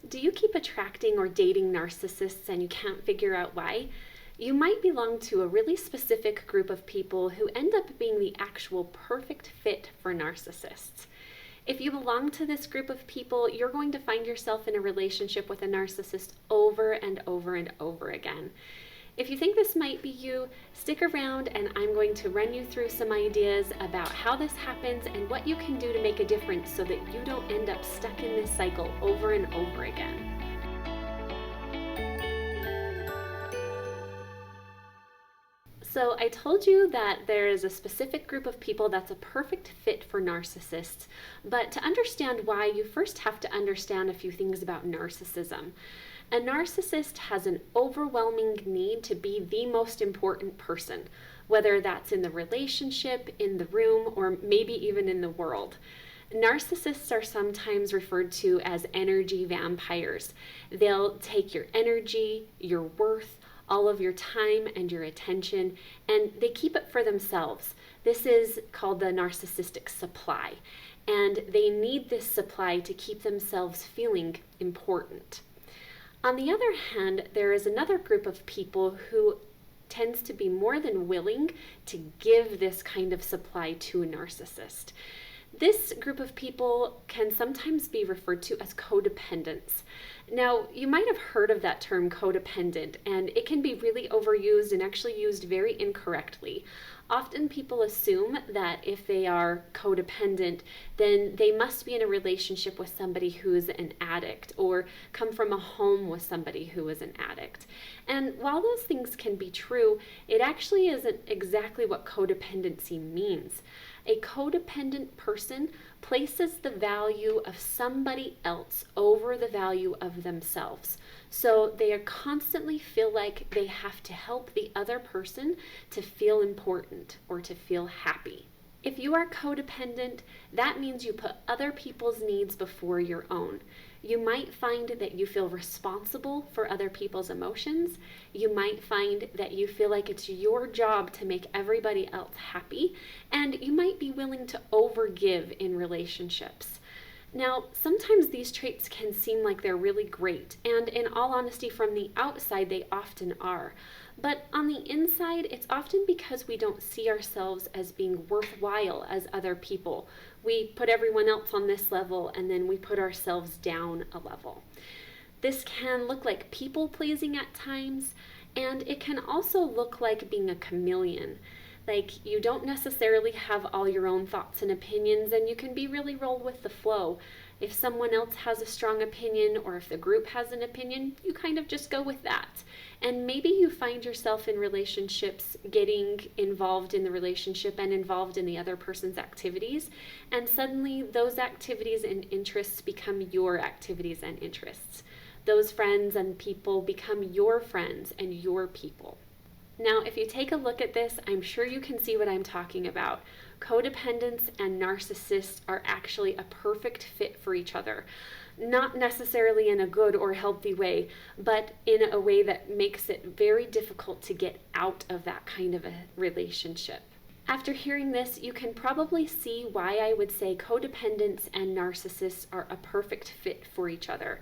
Do you keep attracting or dating narcissists and you can't figure out why? You might belong to a really specific group of people who end up being the actual perfect fit for narcissists. If you belong to this group of people, you're going to find yourself in a relationship with a narcissist over and over and over again. If you think this might be you, stick around and I'm going to run you through some ideas about how this happens and what you can do to make a difference so that you don't end up stuck in this cycle over and over again. So I told you that there is a specific group of people that's a perfect fit for narcissists, but to understand why, you first have to understand a few things about narcissism. A narcissist has an overwhelming need to be the most important person, whether that's in the relationship, in the room, or maybe even in the world. Narcissists are sometimes referred to as energy vampires. They'll take your energy, your worth, all of your time and your attention, and they keep it for themselves. This is called the narcissistic supply, and they need this supply to keep themselves feeling important. On the other hand, there is another group of people who tends to be more than willing to give this kind of supply to a narcissist. This group of people can sometimes be referred to as codependents. Now, you might have heard of that term codependent, and it can be really overused and actually used very incorrectly. Often people assume that if they are codependent, then they must be in a relationship with somebody who's an addict or come from a home with somebody who is an addict. And while those things can be true, it actually isn't exactly what codependency means. A codependent person places the value of somebody else over the value of themselves. So they constantly feel like they have to help the other person to feel important or to feel happy. If you are codependent, that means you put other people's needs before your own. You might find that you feel responsible for other people's emotions. You might find that you feel like it's your job to make everybody else happy, and you might be willing to overgive in relationships. Now, sometimes these traits can seem like they're really great, and in all honesty, from the outside, they often are. But on the inside, it's often because we don't see ourselves as being worthwhile as other people. We put everyone else on this level, and then we put ourselves down a level. This can look like people-pleasing at times, and it can also look like being a chameleon. Like, you don't necessarily have all your own thoughts and opinions, and you can be really roll with the flow. If someone else has a strong opinion, or if the group has an opinion, you kind of just go with that. And maybe you find yourself in relationships getting involved in the relationship and involved in the other person's activities, and suddenly those activities and interests become your activities and interests. Those friends and people become your friends and your people. Now, if you take a look at this, I'm sure you can see what I'm talking about. Codependents and narcissists are actually a perfect fit for each other. Not necessarily in a good or healthy way, but in a way that makes it very difficult to get out of that kind of a relationship. After hearing this, you can probably see why I would say codependents and narcissists are a perfect fit for each other.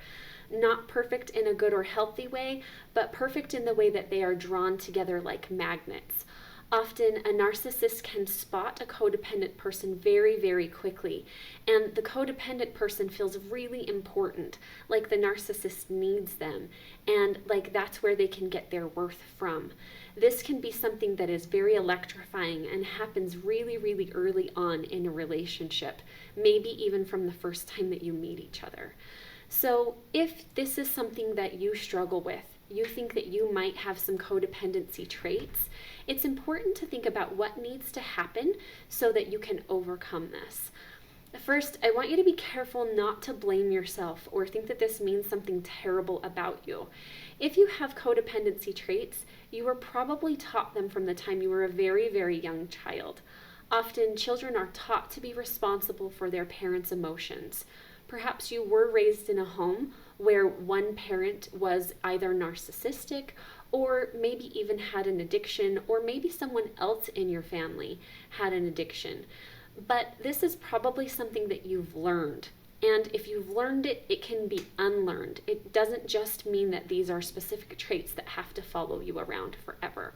Not perfect in a good or healthy way, but perfect in the way that they are drawn together like magnets. Often, a narcissist can spot a codependent person very, very quickly, and the codependent person feels really important, like the narcissist needs them, and like that's where they can get their worth from. This can be something that is very electrifying and happens really, really early on in a relationship, maybe even from the first time that you meet each other. So if this is something that you struggle with, you think that you might have some codependency traits, it's important to think about what needs to happen so that you can overcome this. First, I want you to be careful not to blame yourself or think that this means something terrible about you. If you have codependency traits, you were probably taught them from the time you were a very, very young child. Often, children are taught to be responsible for their parents' emotions. Perhaps you were raised in a home where one parent was either narcissistic or maybe even had an addiction, or maybe someone else in your family had an addiction. But this is probably something that you've learned. And if you've learned it, it can be unlearned. It doesn't just mean that these are specific traits that have to follow you around forever.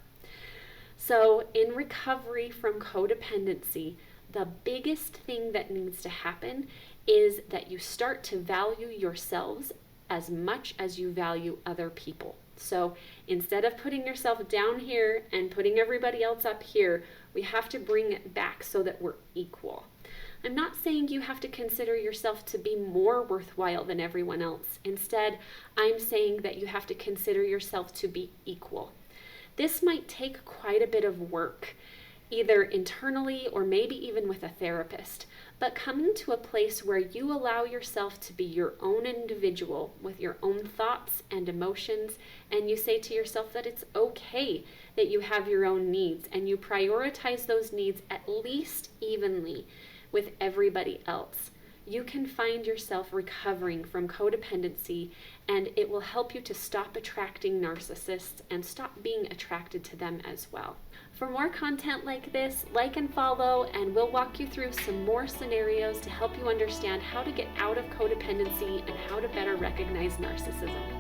So in recovery from codependency, the biggest thing that needs to happen is that you start to value yourselves as much as you value other people. So instead of putting yourself down here and putting everybody else up here, we have to bring it back so that we're equal. I'm not saying you have to consider yourself to be more worthwhile than everyone else. Instead, I'm saying that you have to consider yourself to be equal. This might take quite a bit of work, either internally or maybe even with a therapist, but coming to a place where you allow yourself to be your own individual with your own thoughts and emotions, and you say to yourself that it's okay that you have your own needs and you prioritize those needs at least evenly with everybody else. You can find yourself recovering from codependency, and it will help you to stop attracting narcissists and stop being attracted to them as well. For more content like this, like and follow, and we'll walk you through some more scenarios to help you understand how to get out of codependency and how to better recognize narcissism.